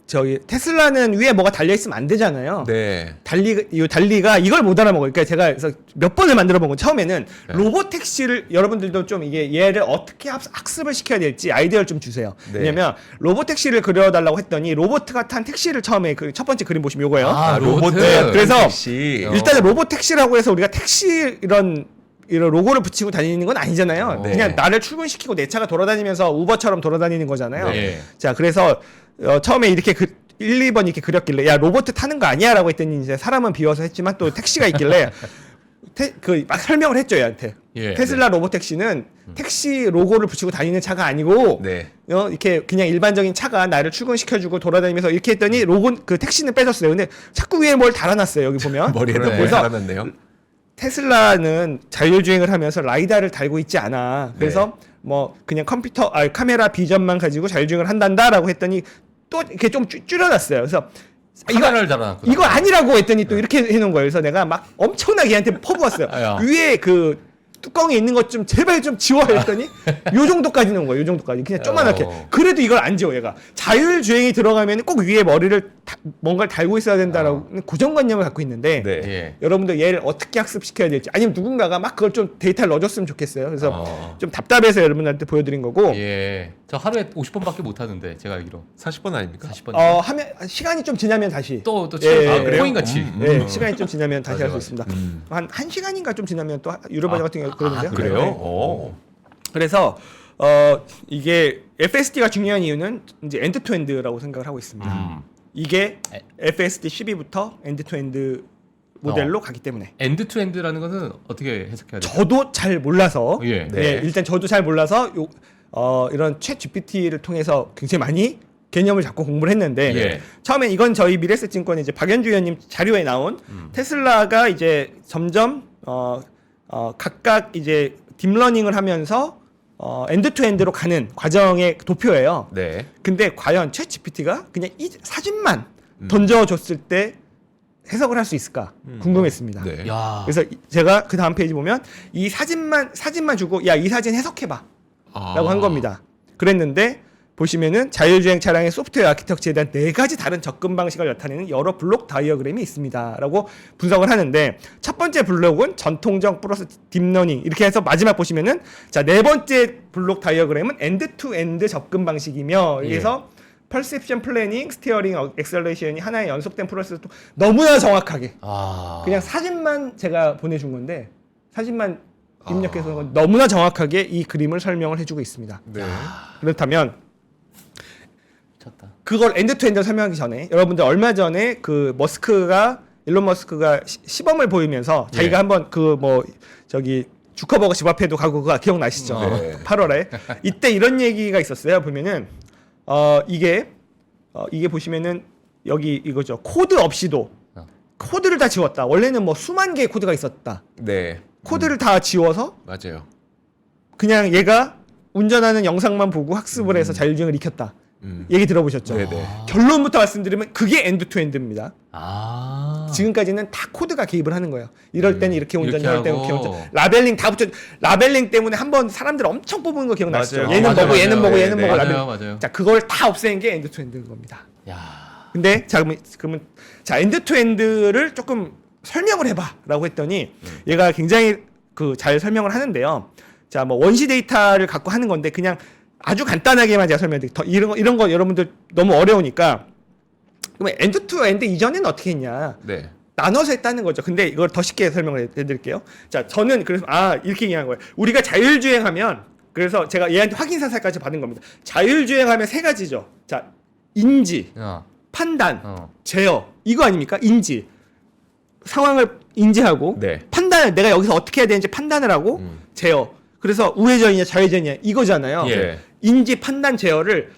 저기 테슬라는 위에 뭐가 달려 있으면 안 되잖아요. 네. 달리가 이걸 못 알아먹어요. 그러니까 제가 그래서 몇 번을 만들어 본 건 처음에는 로봇 택시를 여러분들도 좀 이게 얘를 어떻게 학습을 시켜야 될지 아이디어를 좀 주세요. 네. 왜냐면 로봇 택시를 그려달라고 했더니 로봇가 탄 택시를 처음에 그 첫 번째 그림 보시면 요거예요. 로봇. 그래서 택시. 일단은 로봇 택시라고 해서 우리가 택시 이런 로고를 붙이고 다니는 건 아니잖아요. 네. 그냥 나를 출근시키고 내 차가 돌아다니면서 우버처럼 돌아다니는 거잖아요. 네. 자, 그래서 처음에 이렇게 1, 2번 이렇게 그렸길래 야 로봇 타는 거 아니야? 라고 했더니 이제 사람은 비워서 했지만 또 택시가 있길래 막 설명을 했죠 얘한테. 예. 테슬라 로봇 택시는 택시 로고를 붙이고 다니는 차가 아니고 네. 이렇게 그냥 일반적인 차가 나를 출근시켜주고 돌아다니면서 이렇게 했더니 로고 그 택시는 빼줬어요. 근데 자꾸 위에 뭘 달아놨어요. 여기 보면. 머리에다 그래. 뭘 그래서 달아놨네요. 테슬라는 자율주행을 하면서 라이다를 달고 있지 않아. 그래서 뭐 그냥 카메라 비전만 가지고 자율주행을 한단다라고 했더니 또 이렇게 좀 줄여놨어요. 그래서 카메라를 달아놨구나. 이거 아니라고 했더니 또 이렇게 해놓은 거예요. 그래서 내가 막 엄청나게 얘한테 퍼부었어요. 야. 위에 그 뚜껑에 있는 것 좀 제발 좀 지워 했더니 요 정도까지 넣은 거예요. 요 정도까지 그냥 조그맣게. 그래도 이걸 안 지워 얘가. 자율주행이 들어가면 꼭 위에 머리를 뭔가를 달고 있어야 된다라고 고정관념을 갖고 있는데 네. 예. 여러분들 얘를 어떻게 학습시켜야 될지 아니면 누군가가 막 그걸 좀 데이터를 넣어줬으면 좋겠어요. 그래서 어. 좀 답답해서 여러분들한테 보여드린 거고 예. 저 하루에 50번밖에 못 하는데 제가 알기로 40번 아닙니까? 40번. 하면 시간이 좀 지나면 다시 또 예, 아, 그래요? 코인 같이. 시간이 좀 지나면 다시 할 수 있습니다. 한 1시간인가 좀 지나면 또 유럽버전 같은 경우 그러는데요. 그래요? 네. 오. 그래서 이게 FSD가 중요한 이유는 이제 엔드 투 엔드라고 생각을 하고 있습니다. 이게 FSD 12부터 엔드 투 엔드 모델로 가기 때문에 엔드 투 엔드라는 것은 어떻게 해석해야 돼요? 저도 잘 몰라서 예. 네. 일단 저도 잘 몰라서 이런 챗 GPT를 통해서 굉장히 많이 개념을 잡고 공부를 했는데 예. 처음에 이건 저희 미래에셋증권의 이제 박연주 의원님 자료에 나온 테슬라가 이제 점점 각각 이제 딥러닝을 하면서 엔드 투 엔드로 가는 과정의 도표예요. 네. 근데 과연 챗 GPT가 그냥 이 사진만 던져줬을 때 해석을 할 수 있을까 궁금했습니다. 네. 야. 그래서 제가 그 다음 페이지 보면 이 사진만 주고 야 이 사진 해석해봐 라고 한 겁니다. 그랬는데 보시면은 자율주행 차량의 소프트웨어 아키텍처에 대한 4가지 다른 접근 방식을 나타내는 여러 블록 다이어그램이 있습니다 라고 분석을 하는데 첫 번째 블록은 전통적 플러스 딥러닝 이렇게 해서 마지막 보시면은 자 4번째 블록 다이어그램은 엔드 투 엔드 접근 방식이며 그래서 퍼셉션 플래닝, 스티어링, 엑셀레이션이 하나의 연속된 프로세스 너무나 정확하게 그냥 사진만 제가 보내준 건데 사진만 입력해서 너무나 정확하게 이 그림을 설명을 해주고 있습니다. 네. 그렇다면 미쳤다. 그걸 엔드 투 엔드 설명하기 전에 여러분들 얼마 전에 그 일론 머스크가 시범을 보이면서 자기가 한번 그 뭐 저기 주커버거 집 앞에도 가고 그거 기억나시죠? 네. 8월에 이때 이런 얘기가 있었어요. 보면은 이게 보시면은 여기 이거죠. 코드 없이도 코드를 다 지웠다. 원래는 뭐 수만 개의 코드가 있었다. 네. 코드를 다 지워서 맞아요. 그냥 얘가 운전하는 영상만 보고 학습을 해서 자율주행을 익혔다. 얘기 들어보셨죠? 네네. 결론부터 말씀드리면 그게 엔드 투 엔드입니다. 지금까지는 다 코드가 개입을 하는 거예요. 이럴 때는 이렇게 운전, 이렇게 이럴 때는 이렇게 하고. 운전. 라벨링 다 붙여. 라벨링 때문에 한번 사람들 엄청 뽑은 거 기억나시죠? 맞아요. 얘는 맞아요, 보고 얘는 맞아요. 보고 얘는 네, 보고 네. 라벨. 맞아요. 자, 그걸 다 없애는 게 엔드 투 엔드인 겁니다. 야. 근데 자 그러면 자 엔드 투 엔드를 조금 설명을 해봐라고 했더니 얘가 굉장히 그 잘 설명을 하는데요. 자 뭐 원시 데이터를 갖고 하는 건데 그냥 아주 간단하게만 제가 설명드릴게요. 이런 거 여러분들 너무 어려우니까 그러면 엔드 투 엔드 이전에는 어떻게 했냐? 네. 나눠서 했다는 거죠. 근데 이걸 더 쉽게 설명을 해드릴게요. 자 저는 그래서 이렇게 얘기한 거예요. 우리가 자율주행하면 그래서 제가 얘한테 확인 사살까지 받은 겁니다. 자율주행하면 3가지죠. 자 인지 야. 판단, 어. 제어 이거 아닙니까? 인지 상황을 인지하고 네. 판단을 내가 여기서 어떻게 해야 되는지 판단을 하고 제어 그래서 우회전이냐 좌회전이냐 이거잖아요. 예. 인지 판단 제어를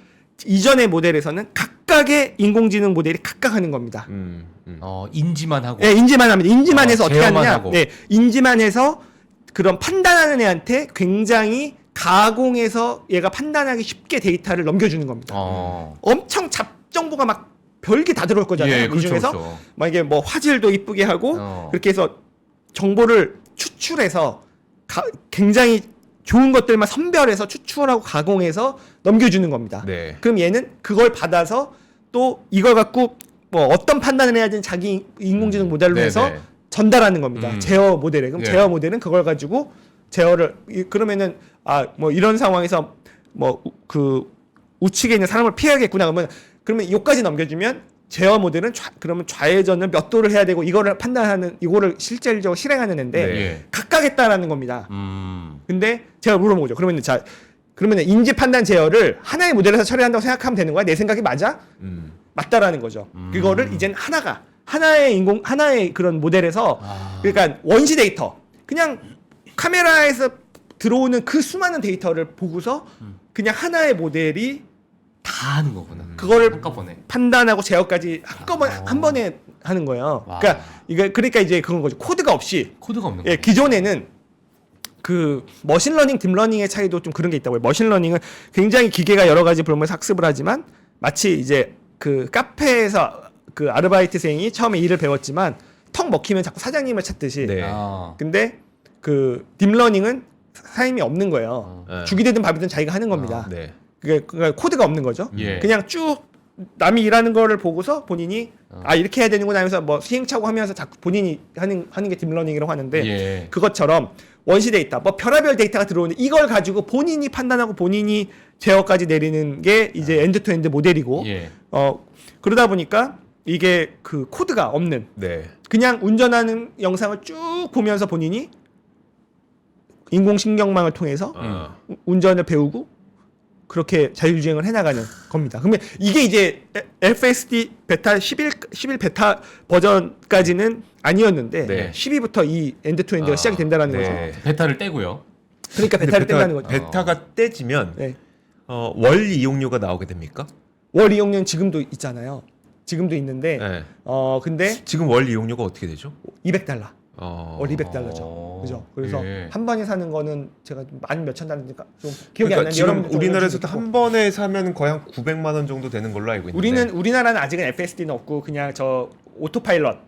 이전의 모델에서는 각각의 인공지능 모델이 각각 하는 겁니다. 인지만 하고. 예, 인지만 합니다. 인지만 해서 어떻게 제어만 하느냐? 하고. 네, 인지만 해서 그런 판단하는 애한테 굉장히 가공해서 얘가 판단하기 쉽게 데이터를 넘겨주는 겁니다. 엄청 잡정보가 막 별게 다 들어올 거잖아요. 예, 이 그렇죠, 중에서 그렇죠. 막 이게 뭐 화질도 이쁘게 하고 그렇게 해서 정보를 추출해서 굉장히 좋은 것들만 선별해서 추출하고 가공해서 넘겨주는 겁니다. 네. 그럼 얘는 그걸 받아서 또 이걸 갖고 뭐 어떤 판단을 해야 되는 자기 인공지능 모델로 네네. 해서 전달하는 겁니다. 제어 모델에. 그럼 예. 제어 모델은 그걸 가지고 제어를 그러면은 뭐 이런 상황에서 뭐 그 우측에 있는 사람을 피해야겠구나 그러면 요까지 넘겨주면 제어 모델은 그러면 좌회전을 몇 도를 해야 되고 이거를 판단하는 이거를 실질적으로 실행하는 애인데 네. 예. 각각 했다라는 겁니다. 근데 제가 물어보죠. 그러면 인지 판단 제어를 하나의 모델에서 처리한다고 생각하면 되는 거야? 내 생각이 맞아? 맞다라는 거죠. 그거를 이제는 하나의 그런 모델에서 그러니까 원시 데이터 그냥 카메라에서 들어오는 그 수많은 데이터를 보고서 그냥 하나의 모델이 다 하는 거구나. 그거를 한꺼번에. 판단하고 제어까지 한꺼번에 한 번에 하는 거예요. 와. 그러니까 이제 그런 거죠. 코드가 없이 코드가 없는 예, 거. 기존에는 그 머신러닝, 딥러닝의 차이도 좀 그런 게 있다고요. 머신러닝은 굉장히 기계가 여러 가지 보면서 학습을 하지만 마치 이제 그 카페에서 그 아르바이트생이 처음에 일을 배웠지만 턱 먹히면 자꾸 사장님을 찾듯이. 네. 근데 그 딥러닝은 사임이 없는 거예요. 네. 죽이 되든 밥이 되든 자기가 하는 겁니다. 네. 그러니까 코드가 없는 거죠. 예. 그냥 쭉 남이 일하는 거를 보고서 본인이 이렇게 해야 되는구나 하면서 뭐 시행착오 하면서 자꾸 본인이 하는 게 딥러닝이라고 하는데 예. 그것처럼 원시 데이터, 뭐 별의별 데이터가 들어오는데 이걸 가지고 본인이 판단하고 본인이 제어까지 내리는 게 이제 엔드 투 엔드 모델이고 예. 그러다 보니까 이게 그 코드가 없는 네. 그냥 운전하는 영상을 쭉 보면서 본인이 인공신경망을 통해서 운전을 배우고 그렇게 자율주행을 해나가는 겁니다. 그러면 이게 이제 FSD 베타 11 베타 버전까지는 아니었는데 네. 12부터 이 엔드 투 엔드가 시작이 된다라는 네. 거죠. 베타를 떼고요. 그러니까 베타를 뗀다는 거죠. 베타가 떼지면 네. 월 이용료가 나오게 됩니까? 월 이용료는 지금도 있잖아요. 지금도 있는데 네. 근데 지금 월 이용료가 어떻게 되죠? $200. 월 어, 200달러죠. 그죠? 그래서 예. 한 번에 사는 거는 제가 만 몇천 달러니까 좀 기억이 그러니까 안 나는데 지금 여러분들 우리나라에서도 좀 한 번에 사면 거의 한 900만 원 정도 되는 걸로 알고 있는데 우리나라는 아직은 FSD는 없고 그냥 저 오토파일럿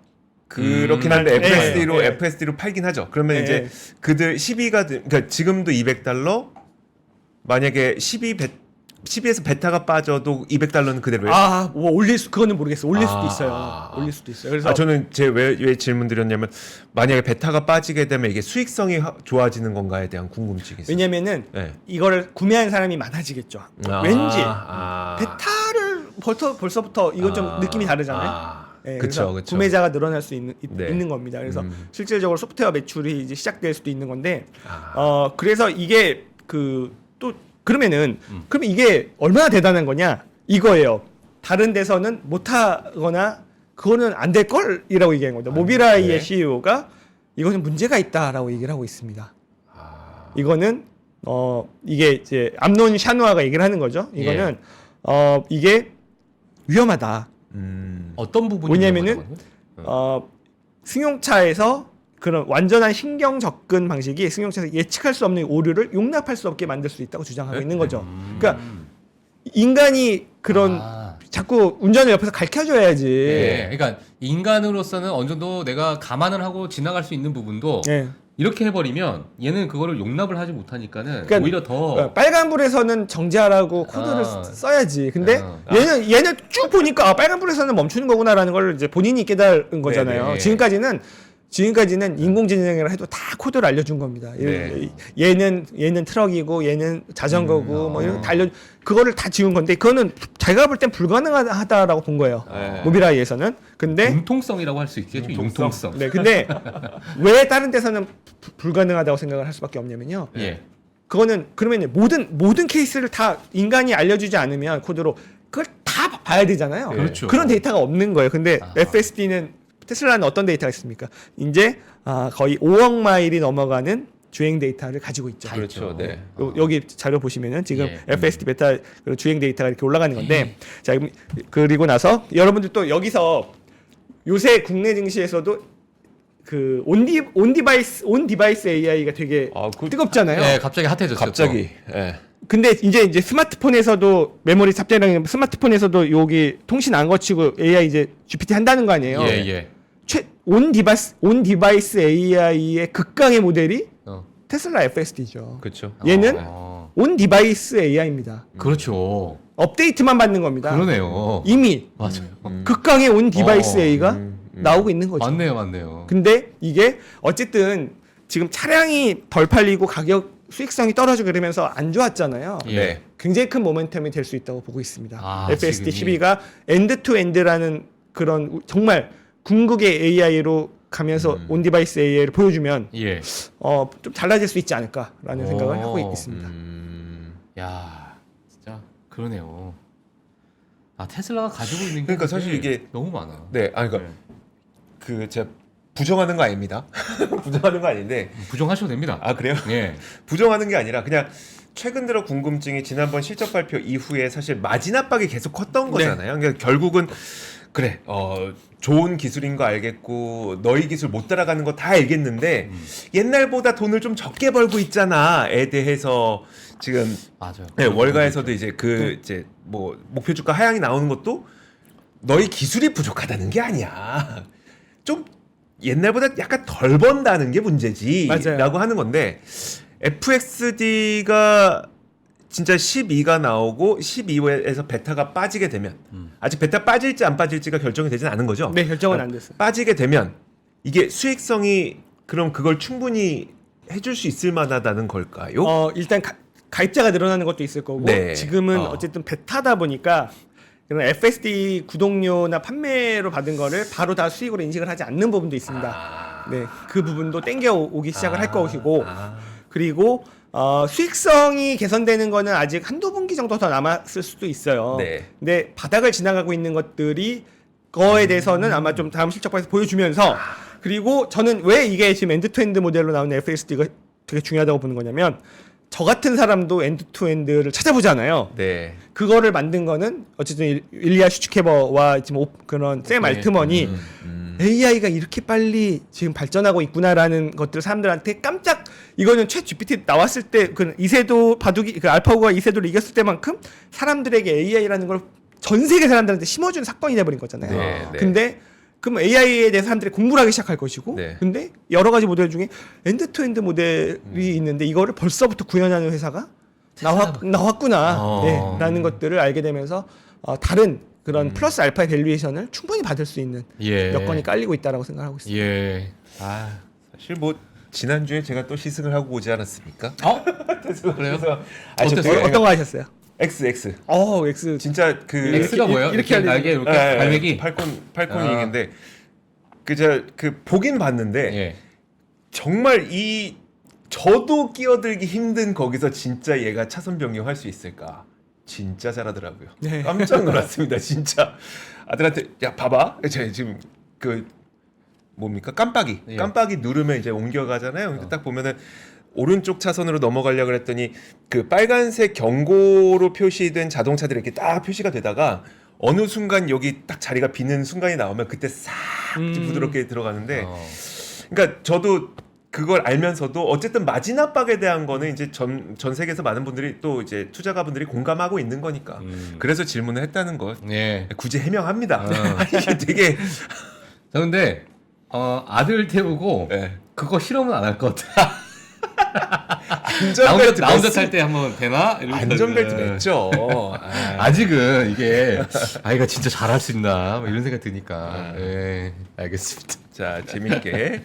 그렇긴 한데 네, FSD로 네. FSD로 팔긴 하죠. 그러면 네. 이제 그들 12가 그러니까 지금도 $200 만약에 12에서 베타가 빠져도 $200는 그대로예요. 뭐 그거는 모르겠어. 올릴 수도 아. 있어요. 올릴 수도 있어요. 그래서 저는 왜 질문 드렸냐면 만약에 베타가 빠지게 되면 이게 수익성이 좋아지는 건가에 대한 궁금증이 있어요. 왜냐면은 네. 이거를 구매하는 사람이 많아지겠죠. 왠지 베타를 벌써부터 이건 좀 느낌이 다르잖아요. 네, 그렇죠, 그래서 구매자가 늘어날 수 있는 겁니다. 그래서 실질적으로 소프트웨어 매출이 이제 시작될 수도 있는 건데, 그래서 이게 그러면 이게 얼마나 대단한 거냐 이거예요. 다른 데서는 못하거나 그거는 안 될 걸이라고 얘기한 겁니다. 모비라이의 네. CEO가 이거는 문제가 있다라고 얘기를 하고 있습니다. 이거는 이게 이제 암론 샤누아가 얘기를 하는 거죠. 이거는 이게 위험하다. 어떤 부분이 뭐냐면은 위험하다고요? 승용차에서 그런 완전한 신경 접근 방식이 승용차에서 예측할 수 없는 오류를 용납할 수 없게 만들 수 있다고 주장하고 있는 거죠. 그러니까 인간이 그런 자꾸 운전을 옆에서 가르쳐줘야지. 예. 그러니까 인간으로서는 어느 정도 내가 감안을 하고 지나갈 수 있는 부분도 예. 이렇게 해버리면 얘는 그거를 용납을 하지 못하니까는 그러니까 오히려 더 빨간불에서는 정지하라고 코드를 써야지. 근데 얘는 쭉 보니까 빨간불에서는 멈추는 거구나라는 걸 이제 본인이 깨달은 거잖아요. 네네. 지금까지는 인공지능이라 해도 다 코드를 알려준 겁니다. 네. 얘는 트럭이고 얘는 자전거고 뭐 이런 거 다 그거를 다 지운 건데 그거는 제가 볼 땐 불가능하다라고 본 거예요. 네. 모비라이에서는. 근데 융통성이라고 할 수 있겠죠. 융통성. 네, 근데 왜 다른 데서는 불가능하다고 생각을 할 수밖에 없냐면요. 예. 그거는 그러면 모든 케이스를 다 인간이 알려주지 않으면 코드로 그걸 다 봐야 되잖아요. 그렇죠. 그런 데이터가 없는 거예요. 근데 FSD는 테슬라는 어떤 데이터가 있습니까? 이제 거의 5억 마일이 넘어가는 주행 데이터를 가지고 있죠. 다 그렇죠. 있죠. 네. 여기 자료 보시면은 지금 예. FSD 베타 그 주행 데이터가 이렇게 올라가는 건데 자 그리고 나서 여러분들 또 여기서 요새 국내 증시에서도 그 온 디바이스 AI가 되게 뜨겁잖아요. 네, 갑자기 핫해졌죠. 갑자기. 예. 근데 이제 스마트폰에서도 메모리 삽자랑 스마트폰에서도 여기 통신 안 거치고 AI 이제 GPT 한다는 거 아니에요. 예, 예. 온 디바이스 AI의 극강의 모델이 어. 테슬라 FSD죠. 그렇죠. 얘는 어. 온 디바이스 AI입니다. 그렇죠. 업데이트만 받는 겁니다. 그러네요. 이미 맞아요. 극강의 온 디바이스 어, AI가 나오고 있는 거죠. 맞네요, 맞네요. 근데 이게 어쨌든 지금 차량이 덜 팔리고 가격 수익성이 떨어지고 그러면서 안 좋았잖아요. 예. 네. 굉장히 큰 모멘텀이 될 수 있다고 보고 있습니다. 아, FSD 지금이. 12가 엔드 투 엔드라는 그런 정말 궁극의 AI로 가면서 온 디바이스 AI를 보여주면 예. 좀 달라질 수 있지 않을까라는 오. 생각을 하고 있습니다. 야, 진짜 그러네요. 아, 테슬라가 가지고 있는 게 그러니까 사실 이게 너무 많아. 네. 아니 그러니까 그 제가 부정하는 거 아닙니다. 부정하는 거 아닌데. 부정하셔도 됩니다. 아, 그래요? 예. 부정하는 게 아니라 그냥 최근 들어 궁금증이 지난번 실적 발표 이후에 사실 마진 압박이 계속 컸던 거잖아요. 그러니까 결국은 그래 좋은 기술인 거 알겠고 너희 기술 못 따라가는 거 다 알겠는데 옛날보다 돈을 좀 적게 벌고 있잖아에 대해서 지금 맞아요. 네, 월가에서도 이제 이제 뭐 목표 주가 하향이 나오는 것도 너희 기술이 부족하다는 게 아니야. 좀 옛날보다 약간 덜 번다는 게 문제지라고 맞아요. 하는 건데 FXD가 진짜 12가 나오고 12에서 베타가 빠지게 되면 아직 베타 빠질지 안 빠질지가 결정이 되진 않은 거죠. 네, 결정은 안 됐어요. 빠지게 되면 이게 수익성이 그럼 그걸 충분히 해줄 수 있을 만하다는 걸까요? 일단 가입자가 늘어나는 것도 있을 거고 네. 지금은 어쨌든 베타다 보니까 그런 FSD 구독료나 판매로 받은 거를 바로 다 수익으로 인식을 하지 않는 부분도 있습니다. 네, 그 부분도 땡겨 오기 시작을 할 것이고 그리고 수익성이 개선되는 거는 아직 한두 분기 정도 더 남았을 수도 있어요. 네. 근데 바닥을 지나가고 있는 것들이 거에 대해서는 아마 좀 다음 실적 발에서 보여주면서 그리고 저는 왜 이게 지금 엔드투엔드 모델로 나오는 FSD가 되게 중요하다고 보는 거냐면 저 같은 사람도 엔드투엔드를 찾아보잖아요. 네. 그거를 만든 거는 어쨌든 일리아 슈츠케버와 지금 그런 샘 네. 알트먼이 AI가 이렇게 빨리 지금 발전하고 있구나라는 것들을 사람들한테 깜짝 이거는 챗 GPT 나왔을 때 그 이세도 바둑이 그 알파고가 이세도를 이겼을 때만큼 사람들에게 AI라는 걸 전 세계 사람들한테 심어주는 사건이 돼버린 거잖아요. 네, 네. 근데 그럼 AI에 대해서 사람들이 공부를 하기 시작할 것이고 네. 근데 여러 가지 모델 중에 엔드-투-엔드 모델이 있는데 이거를 벌써부터 구현하는 회사가 나왔구나 네, 라는 것들을 알게 되면서 다른 그런 플러스 알파의 밸류에이션을 충분히 받을 수 있는 예. 여건이 깔리고 있다라고 생각하고 있습니다. 예. 아. 사실 뭐 지난주에 제가 또 시승을 하고 오지 않았습니까? 그래요? 어땠어요? 어떤 거 하셨어요? X X 진짜 그 X가 뭐예요? 이렇게 날개 이렇게 네, 갈매기. 팔콘윙인데 그 보긴 봤는데 예. 정말 저도 끼어들기 힘든 거기서 진짜 얘가 차선 변경할 수 있을까? 진짜 잘하더라고요. 네. 깜짝 놀랐습니다. 진짜 아들한테 야 봐봐. 제가 지금 그 뭡니까 깜빡이 예. 깜빡이 누르면 이제 옮겨가잖아요. 근데 딱 보면은 오른쪽 차선으로 넘어가려고 했더니 그 빨간색 경고로 표시된 자동차들이 이렇게 딱 표시가 되다가 어느 순간 여기 딱 자리가 비는 순간이 나오면 그때 싹 부드럽게 들어가는데 그러니까 저도 그걸 알면서도 어쨌든 마진 압박에 대한 거는 이제 전 세계에서 많은 분들이 또 이제 투자가분들이 공감하고 있는 거니까 그래서 질문을 했다는 거 예. 굳이 해명합니다. 이게 되게 저 근데 아들 태우고 네. 그거 실험은 안 할 것 같아. 안전벨트 나 혼자 탈 때 한번 되나? 이러면서 안전벨트 그- 맸죠. 아직은 이게 아이가 진짜 잘할 수 있나 뭐 이런 생각 드니까. 예. 알겠습니다. 자 재밌게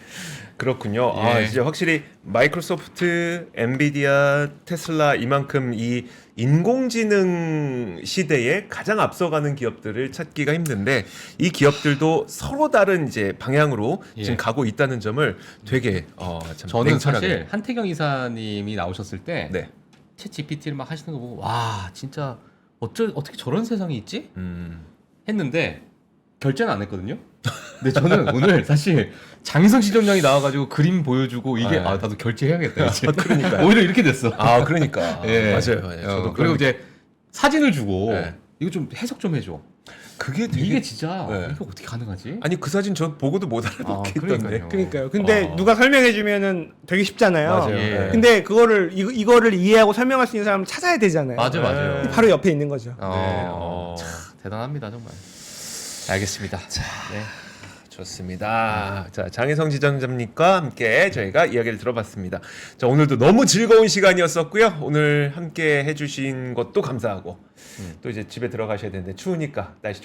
그렇군요. 예. 이제 확실히 마이크로소프트, 엔비디아, 테슬라 이만큼 이 인공지능 시대에 가장 앞서가는 기업들을 찾기가 힘든데 이 기업들도 서로 다른 이제 방향으로 예. 지금 가고 있다는 점을 되게 참 저는 냉철하게. 사실 한태경 이사님이 나오셨을 때 네. 챗 GPT를 막 하시는 거 보고 와 진짜 어떻게 저런 세상이 있지? 음. 했는데 결제는 안 했거든요. 근데 저는 오늘 사실 장희성 지점장이 나와가지고 그림 보여주고 이게 네. 아 나도 결제해야겠다 이제. 그러니까요. 오히려 이렇게 됐어. 아 그러니까 예. 맞아요. 예, 저도 그리고 이제 사진을 주고 네. 이거 좀 해석 좀 해줘. 그게 되게 이게 진짜 네. 이게 어떻게 가능하지? 아니 그 사진 저 보고도 못 알아듣겠던데. 그러니까요. 그러니까요. 근데 어. 누가 설명해 주면은 되게 쉽잖아요. 맞아요. 예. 네. 근데 그거를 이거를 이해하고 설명할 수 있는 사람 찾아야 되잖아요. 맞아요. 바로 옆에 있는 거죠. 참, 대단합니다 정말. 알겠습니다. 네. 좋습니다. 자, 장혜성 지점장님과 함께 저희가 이야기를 들어봤습니다. 자, 오늘도 너무 즐거운 시간이었었고요. 오늘 함께 해주신 것도 감사하고 또 이제 집에 들어가셔야 되는데 추우니까 날씨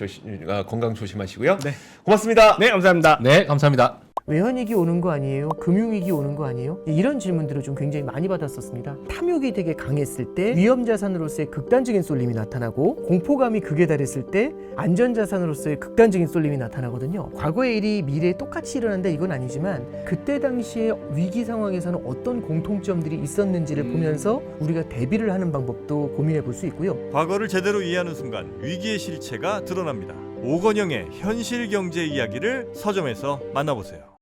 건강 조심하시고요. 네. 고맙습니다. 네, 감사합니다. 네, 감사합니다. 외환위기 오는 거 아니에요? 금융위기 오는 거 아니에요? 이런 질문들을 좀 굉장히 많이 받았었습니다. 탐욕이 되게 강했을 때 위험자산으로서의 극단적인 쏠림이 나타나고 공포감이 극에 달했을 때 안전자산으로서의 극단적인 쏠림이 나타나거든요. 과거의 일이 미래에 똑같이 일어난다 이건 아니지만 그때 당시에 위기 상황에서는 어떤 공통점들이 있었는지를 보면서 우리가 대비를 하는 방법도 고민해 볼 수 있고요. 과거를 제대로 이해하는 순간 위기의 실체가 드러납니다. 오건영의 현실 경제 이야기를 서점에서 만나보세요.